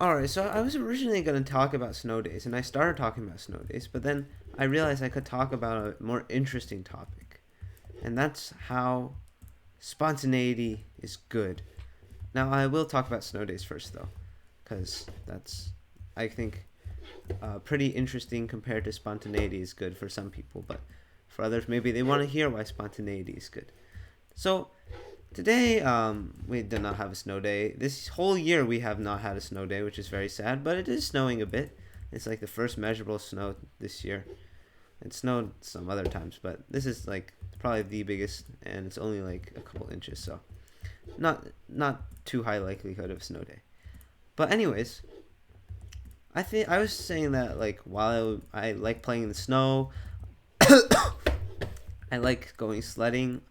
Alright, so I was originally going to talk about snow days, and I started talking about snow days, but then I realized I could talk about a more interesting topic, and that's how spontaneity is good. Now, I will talk about snow days first, though, because that's, I think, pretty interesting compared to spontaneity is good for some people, but for others, maybe they want to hear why spontaneity is good. So, today, we did not have a snow day. This whole year, we have not had a snow day, which is very sad, but it is snowing a bit. It's like the first measurable snow this year. It snowed some other times, but this is like probably the biggest, and it's only like a couple inches, so not too high likelihood of a snow day. But anyways, I think I was saying that like while I like playing in the snow, I like going sledding,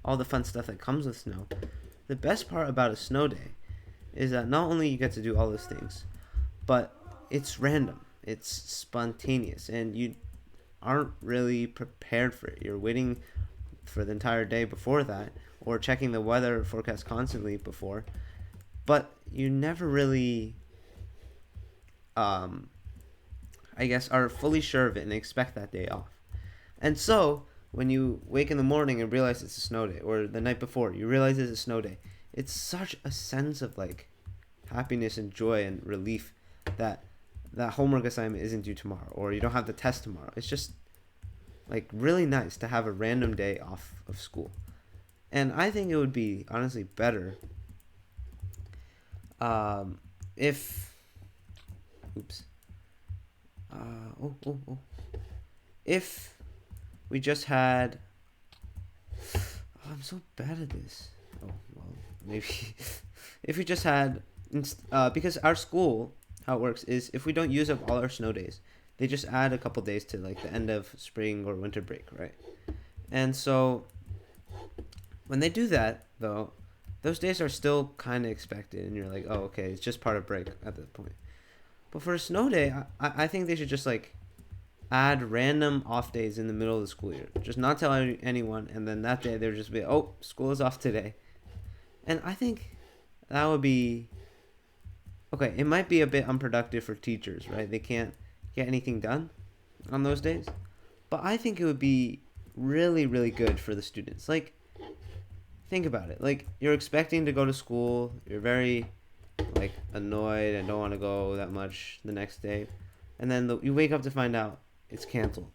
all the fun stuff that comes with snow. The best part about a snow day is that not only you get to do all those things, but it's random. It's spontaneous, and you aren't really prepared for it. You're waiting for the entire day before that, or checking the weather forecast constantly before, but you never really, um, I guess, are fully sure of it and expect that day off. And so, when you wake in the morning and realize it's a snow day, or the night before you realize it's a snow day, it's such a sense of like happiness and joy and relief that that homework assignment isn't due tomorrow, or you don't have the test tomorrow. It's just like really nice to have a random day off of school. And I think it would be honestly better, um, if, oops, if we just had, oh, I'm so bad at this. Oh, well, maybe, if we just had, because our school, how it works is if we don't use up all our snow days, they just add a couple days to like the end of spring or winter break, right? And so when they do that, though, those days are still kind of expected, and you're like, oh, okay, it's just part of break at that point. But for a snow day, I think they should just like add random off days in the middle of the school year. Just not tell anyone, and then that day they'll just be, oh, school is off today. And I think that would be okay. It might be a bit unproductive for teachers, right? They can't get anything done on those days. But I think it would be really, really good for the students. Like, think about it. Like, you're expecting to go to school. You're very like annoyed and don't want to go that much the next day, and then you wake up to find out it's canceled.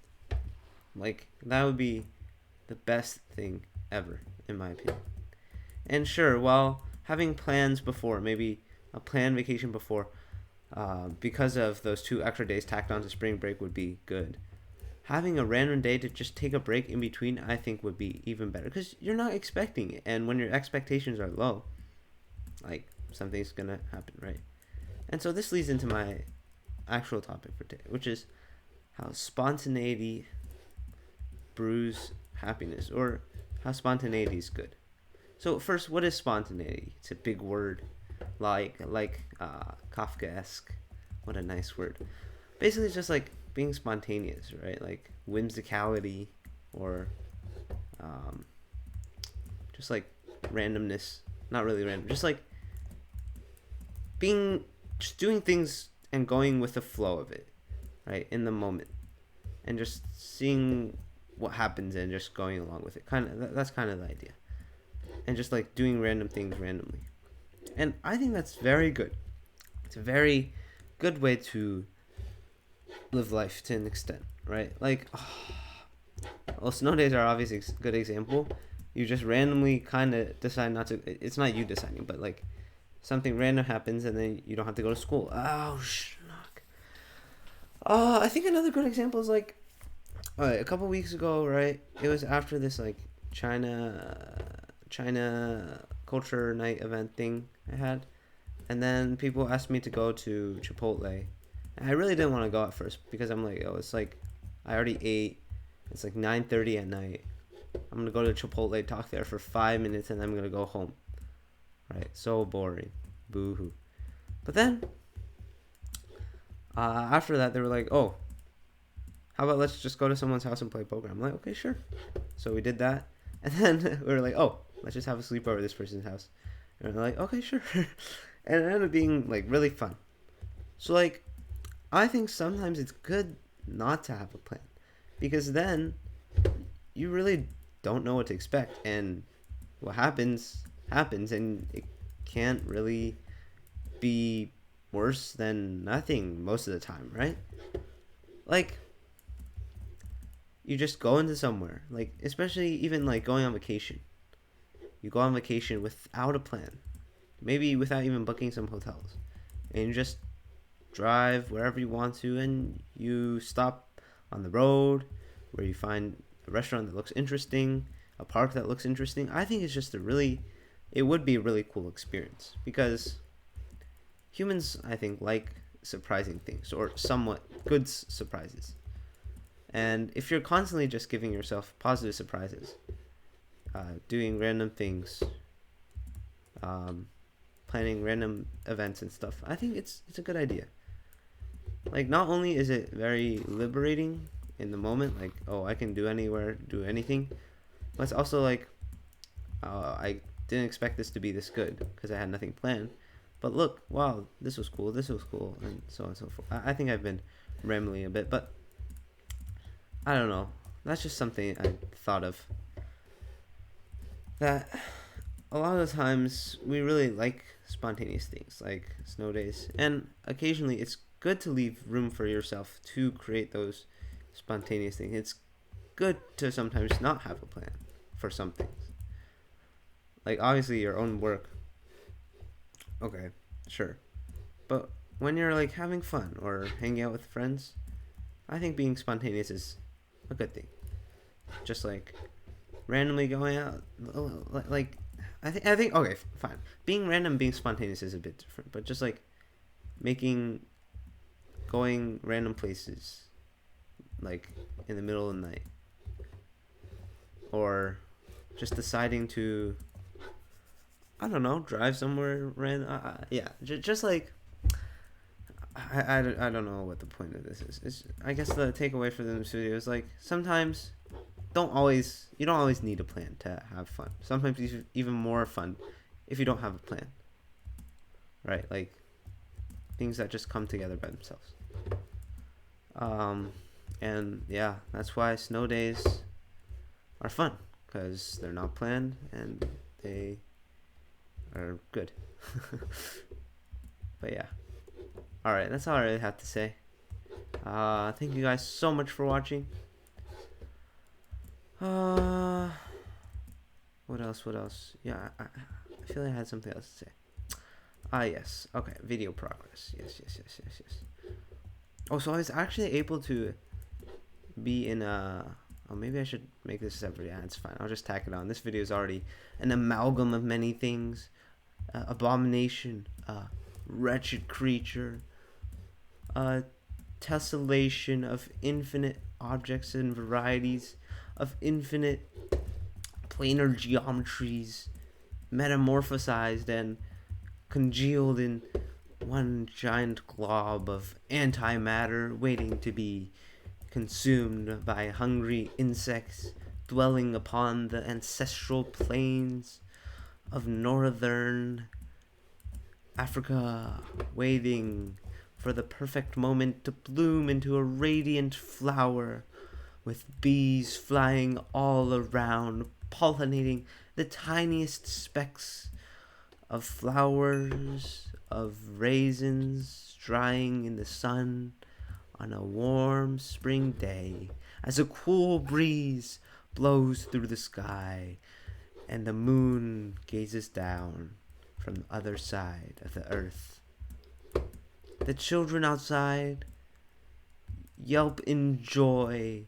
Like, that would be the best thing ever, in my opinion. And sure, while having plans before, maybe a planned vacation before, because of those 2 extra days tacked on to spring break would be good. Having a random day to just take a break in between, I think would be even better because you're not expecting it, and when your expectations are low, like something's gonna happen, right? And so this leads into my actual topic for today, which is how spontaneity brews happiness, or how spontaneity is good. So first, what is spontaneity? It's a big word, like Kafkaesque. What a nice word. Basically, it's just like being spontaneous, right? Like whimsicality, or um, just like randomness. Not really random, just like being, just doing things and going with the flow of it, right, in the moment, and just seeing what happens and just going along with it. That's kind of the idea, and just like doing random things randomly. And I think that's very good. It's a very good way to live life to an extent, right? Like, well, snow days are obviously a good example. You just randomly kind of decide not to. It's not you deciding, but like something random happens, and then you don't have to go to school. Oh, schnock. I think another good example is like, a couple weeks ago, right? It was after this like China culture night event thing I had, and then people asked me to go to Chipotle. And I really didn't want to go at first because I'm like, oh, it's like I already ate. It's like 9:30 at night. I'm gonna go to Chipotle, talk there for 5 minutes, and then I'm gonna go home. Right? So boring. Boo hoo. But then, after that, they were like, oh, how about let's just go to someone's house and play poker? I'm like, okay, sure. So we did that. And then we were like, oh, let's just have a sleepover at this person's house. And we're like, okay, sure. And it ended up being like really fun. So like I think sometimes it's good not to have a plan because then you really don't know what to expect, and what happens, and it can't really be worse than nothing most of the time, right? Like you just go into somewhere, like especially even like going on vacation. You go on vacation without a plan, maybe without even booking some hotels, and you just drive wherever you want to, and you stop on the road where you find a restaurant that looks interesting, a park that looks interesting. I think it's just it would be a really cool experience because humans, I think, like surprising things or somewhat good surprises. And if you're constantly just giving yourself positive surprises, doing random things, um, planning random events and stuff, I think it's a good idea. Like not only is it very liberating in the moment, like oh I can do anywhere, do anything, but it's also like I didn't expect this to be this good because I had nothing planned. But look, wow, this was cool, and so on and so forth. I think I've been rambling a bit, but I don't know. That's just something I thought of. That a lot of the times we really like spontaneous things like snow days, and occasionally it's good to leave room for yourself to create those spontaneous things. It's good to sometimes not have a plan for some things. Like obviously your own work, okay, sure. But when you're like having fun or hanging out with friends, I think being spontaneous is a good thing. Just like randomly going out, like I think okay, fine. Being random, being spontaneous is a bit different, but just like making going random places, like in the middle of the night, or just deciding to I don't know drive somewhere random. Yeah, just like I don't know what the point of this is. It's, I guess the takeaway for this video is like sometimes you don't always need a plan to have fun. Sometimes it's even more fun if you don't have a plan, right? Like things that just come together by themselves. Um, and yeah, that's why snow days are fun because they're not planned and they are good. But yeah, all right, that's all I really have to say. Thank you guys so much for watching. Uh, what else? What else? Yeah, I feel like I had something else to say. Yes. Okay, video progress. Yes. Oh, so I was actually able to be in a. Oh, maybe I should make this separate. Yeah, it's fine. I'll just tack it on. This video is already an amalgam of many things. Abomination, wretched creature, tessellation of infinite objects and varieties, of infinite planar geometries, metamorphosized and congealed in one giant glob of antimatter waiting to be consumed by hungry insects dwelling upon the ancestral plains of northern Africa, waiting for the perfect moment to bloom into a radiant flower with bees flying all around, pollinating the tiniest specks of flowers, of raisins drying in the sun on a warm spring day as a cool breeze blows through the sky and the moon gazes down from the other side of the earth. The children outside yelp in joy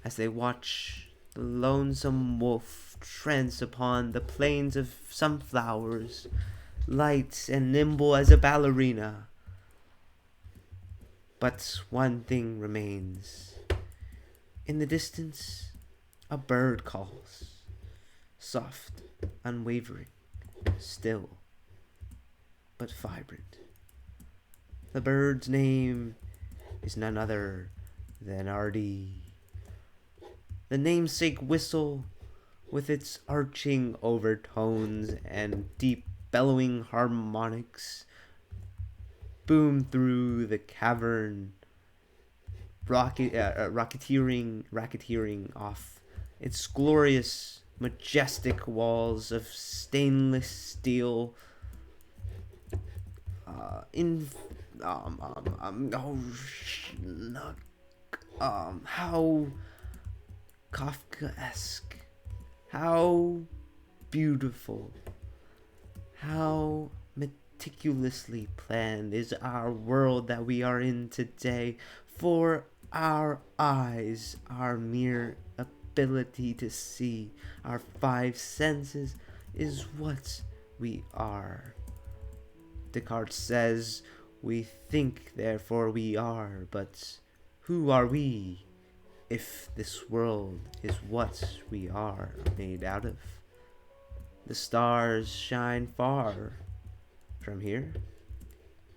as they watch the lonesome wolf trance upon the plains of sunflowers, light and nimble as a ballerina. But one thing remains. In the distance, a bird calls, soft, unwavering, still, but vibrant. The bird's name is none other than Artie. The namesake whistle, with its arching overtones and deep bellowing harmonics, boom through the cavern, racketeering off its glorious, majestic walls of stainless steel. In oh schnuck, how Kafkaesque, how beautiful, how meticulously planned is our world that we are in today. For our eyes, our mere ability to see, our five senses is what we are. Descartes says, we think, therefore we are, but who are we if this world is what we are made out of? The stars shine far from here,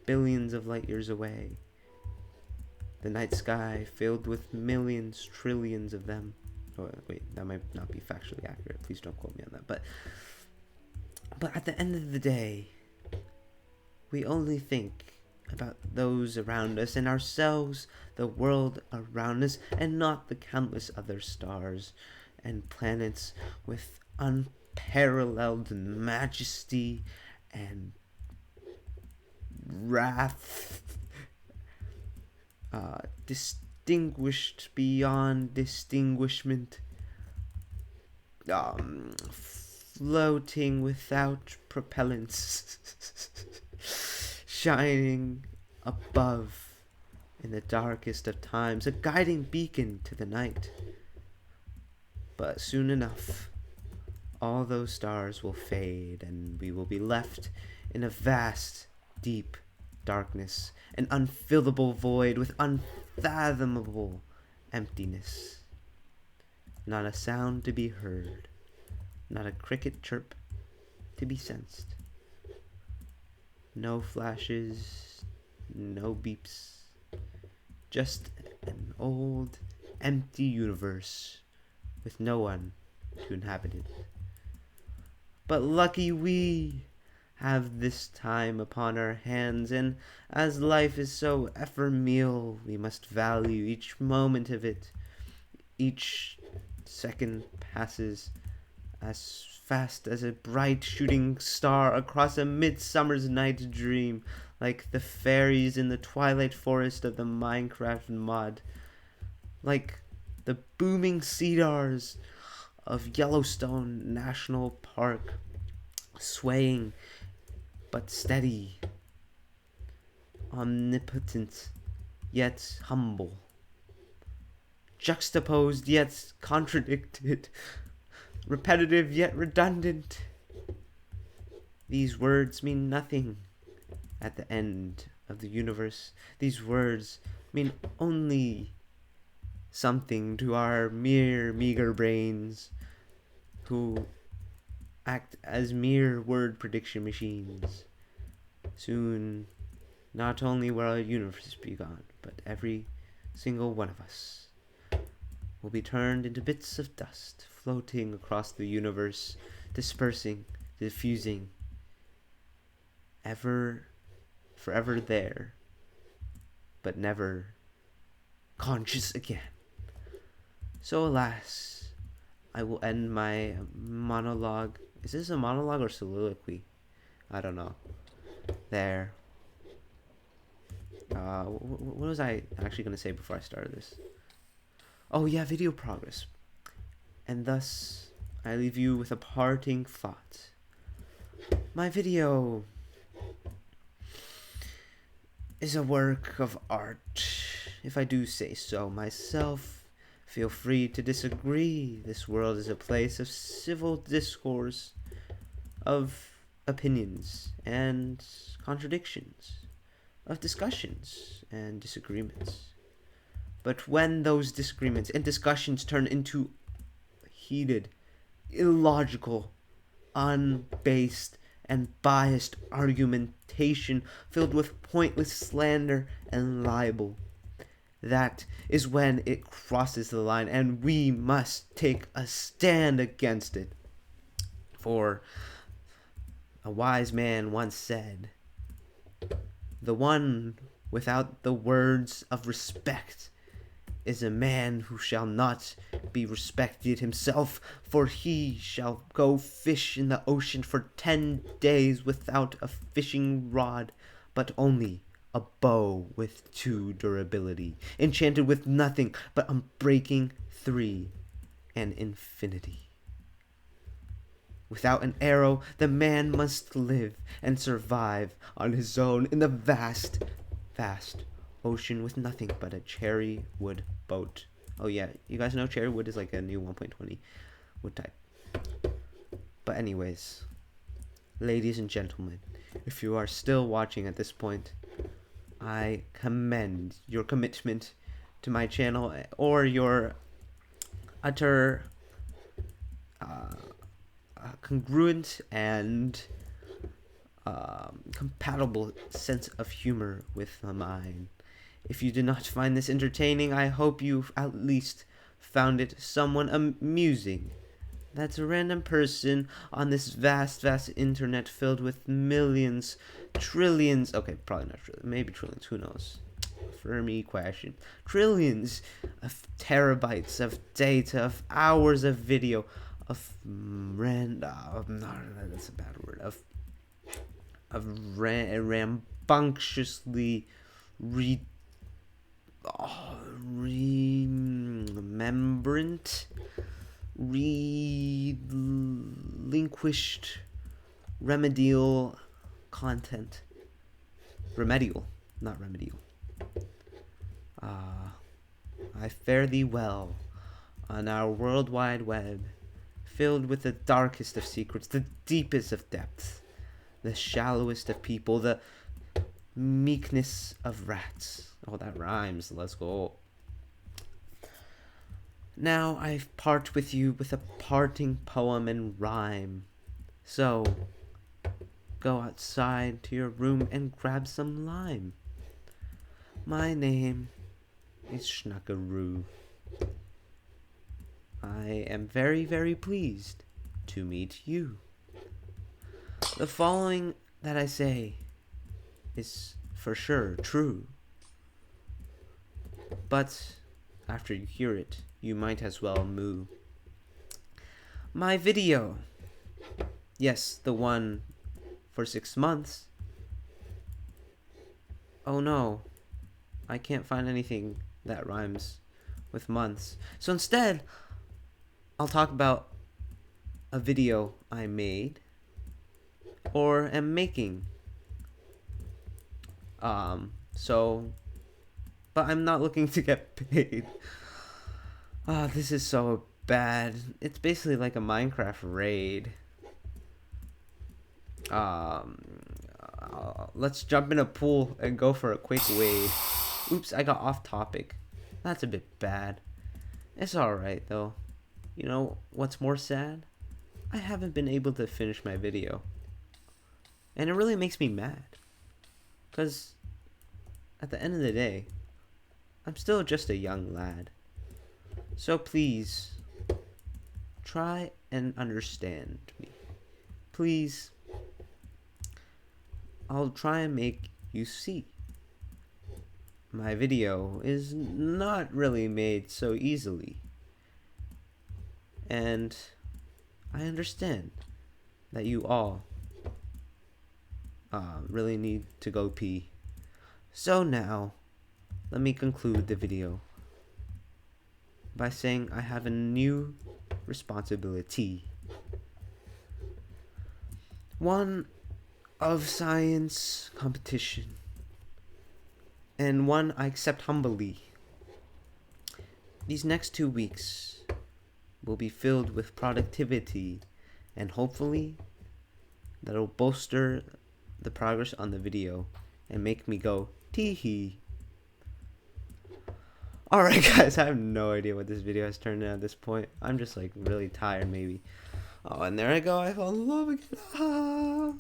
billions of light years away. The night sky filled with millions, trillions of them. Oh, wait, that might not be factually accurate. Please don't quote me on that. But at the end of the day, we only think about those around us and ourselves, the world around us, and not the countless other stars and planets with unparalleled majesty and wrath, distinguished beyond distinguishment, floating without propellants, shining above in the darkest of times, a guiding beacon to the night. But soon enough, all those stars will fade, and we will be left in a vast, deep darkness, an unfillable void with unfathomable emptiness. Not a sound to be heard, not a cricket chirp to be sensed. No flashes, no beeps, just an old, empty universe with no one to inhabit it. But lucky we have this time upon our hands, and as life is so ephemeral, we must value each moment of it. Each second passes as fast as a bright shooting star across a midsummer's night dream, like the fairies in the twilight forest of the Minecraft mod, like the booming cedars of Yellowstone National Park, swaying but steady, omnipotent yet humble, juxtaposed yet contradicted, repetitive yet redundant. These words mean nothing at the end of the universe. These words mean only something to our mere meager brains, who act as mere word prediction machines. Soon, not only will our universe be gone, but every single one of us will be turned into bits of dust, floating across the universe, dispersing, diffusing, forever there, but never conscious again. So alas, I will end my monologue. Is this a monologue or soliloquy? I don't know. There. What was I actually going to say before I started this? Oh yeah, video progress. And thus, I leave you with a parting thought. My video is a work of art, if I do say so myself. Feel free to disagree. This world is a place of civil discourse, of opinions and contradictions, of discussions and disagreements. But when those disagreements and discussions turn into heated, illogical, unbased, and biased argumentation filled with pointless slander and libel, that is when it crosses the line, and we must take a stand against it. For a wise man once said, The one without the words of respect is a man who shall not be respected himself, for he shall go fish in the ocean for 10 days without a fishing rod, but only a bow with 2 durability, enchanted with nothing but unbreaking 3 and infinity. Without an arrow, the man must live and survive on his own in the vast, vast ocean with nothing but a cherry wood boat. Oh yeah, you guys know cherry wood is like a new 1.20 wood type. But anyways, ladies and gentlemen, if you are still watching at this point, I commend your commitment to my channel or your utter congruent and compatible sense of humor with mine. If you did not find this entertaining, I hope you at least found it somewhat amusing. That's a random person on this vast, vast internet filled with millions, trillions, okay, probably not trillions, maybe trillions, who knows? Fermi question. Trillions of terabytes of data, of hours of video, of that's a bad word, of rambunctiously remembrant, relinquished, remedial content. Remedial, not remedial. I fare thee well on our World Wide Web, filled with the darkest of secrets, the deepest of depths, the shallowest of people, the meekness of rats. Oh, that rhymes. Let's go. Now I part with you with a parting poem and rhyme. So, go outside to your room and grab some lime. My name is Schnackaroo. I am very, very pleased to meet you. The following that I say is for sure true. But after you hear it, you might as well moo. My video, yes, the one for 6 months. Oh no, I can't find anything that rhymes with months. So instead, I'll talk about a video I made or am making. But I'm not looking to get paid. This is so bad. It's basically like a Minecraft raid. Let's jump in a pool and go for a quick wade. Oops, I got off topic. That's a bit bad. It's alright though. You know what's more sad? I haven't been able to finish my video. And it really makes me mad. Because at the end of the day, I'm still just a young lad. So please, try and understand me. Please, I'll try and make you see. My video is not really made so easily. And I understand that you all really need to go pee. So now, let me conclude the video by saying I have a new responsibility. One of science competition, and one I accept humbly. These next 2 weeks will be filled with productivity, and hopefully that'll bolster the progress on the video and make me go tee-hee. Alright guys, I have no idea what this video has turned out at this point. I'm just like really tired maybe. Oh, and there I go, I fell in love again.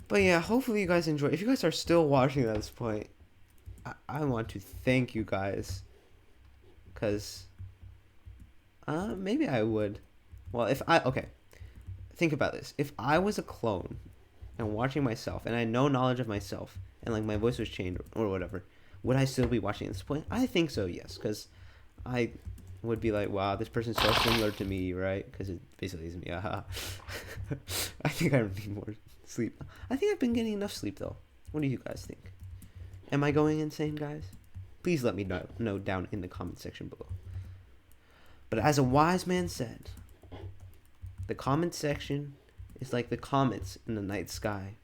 But yeah, hopefully you guys enjoy. If you guys are still watching at this point, I want to thank you guys. Because maybe I would. Well, okay. Think about this. If I was a clone and watching myself, and I had no knowledge of myself, and like my voice was changed or whatever, would I still be watching at this point? I think so, yes, because I would be like, wow, this person's so similar to me, right? Because it basically is me. I think I need more sleep. I think I've been getting enough sleep though. What do you guys think? Am I going insane, guys? Please let me know down in the comment section below. But as a wise man said, the comment section is like the comets in the night sky.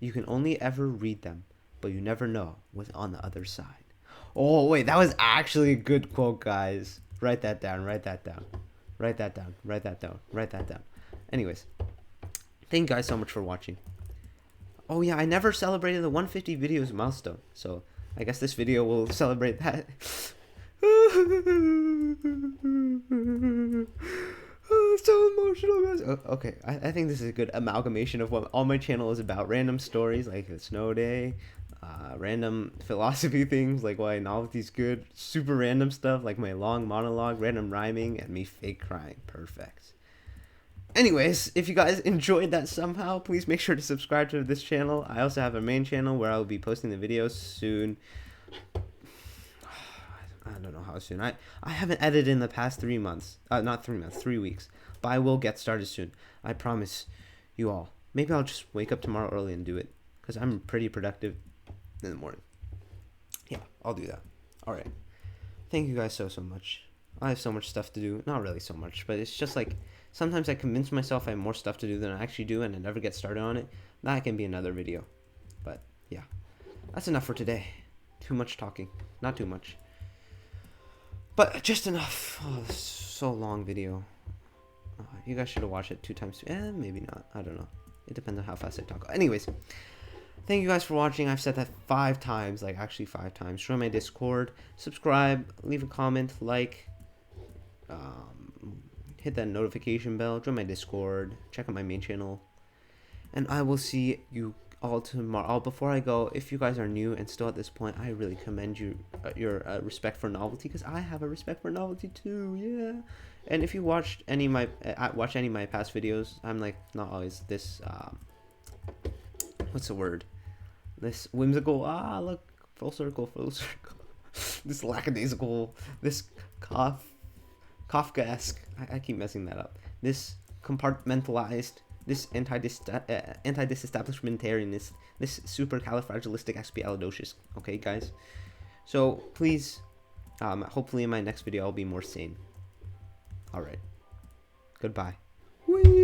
You can only ever read them, but you never know what's on the other side. Oh, wait, that was actually a good quote, guys. Write that down, write that down. Write that down, write that down, write that down. Anyways, thank you guys so much for watching. Oh yeah, I never celebrated the 150 videos milestone, so I guess this video will celebrate that. So emotional, guys. Okay, I think this is a good amalgamation of what all my channel is about. Random stories like a snow day, random philosophy things like why novelty's good, super random stuff like my long monologue, random rhyming, and me fake crying. Perfect. Anyways, if you guys enjoyed that somehow, please make sure to subscribe to this channel. I also have a main channel where I'll be posting the videos soon. I don't know how soon. I haven't edited in the past 3 months. Not 3 months, 3 weeks. But I will get started soon. I promise you all. Maybe I'll just wake up tomorrow early and do it. Because I'm pretty productive in the morning. Yeah, I'll do that. Alright. Thank you guys so much. I have so much stuff to do. Not really so much, but it's just like sometimes I convince myself I have more stuff to do than I actually do and I never get started on it. That can be another video. But yeah. That's enough for today. Too much talking. Not too much. But just enough. Oh, this is so long video. You guys should have watched it 2 times. Maybe not. I don't know. It depends on how fast I talk. Anyways, thank you guys for watching. I've said that 5 times, like actually 5 times. Join my Discord, subscribe, leave a comment, like, hit that notification bell, join my Discord, check out my main channel, and I will see you all tomorrow. Before I go, if you guys are new and still at this point, I really commend you your respect for novelty, because I have a respect for novelty too. Yeah. And if you watched any of my past videos, I'm like not always this what's the word, this whimsical, look, full circle this lackadaisical, this Kafkaesque, I keep messing that up, this compartmentalized, this anti-disestablishmentarian, this supercalifragilisticexpialidocious. Okay, guys. So please, hopefully in my next video I'll be more sane. All right. Goodbye. Whee!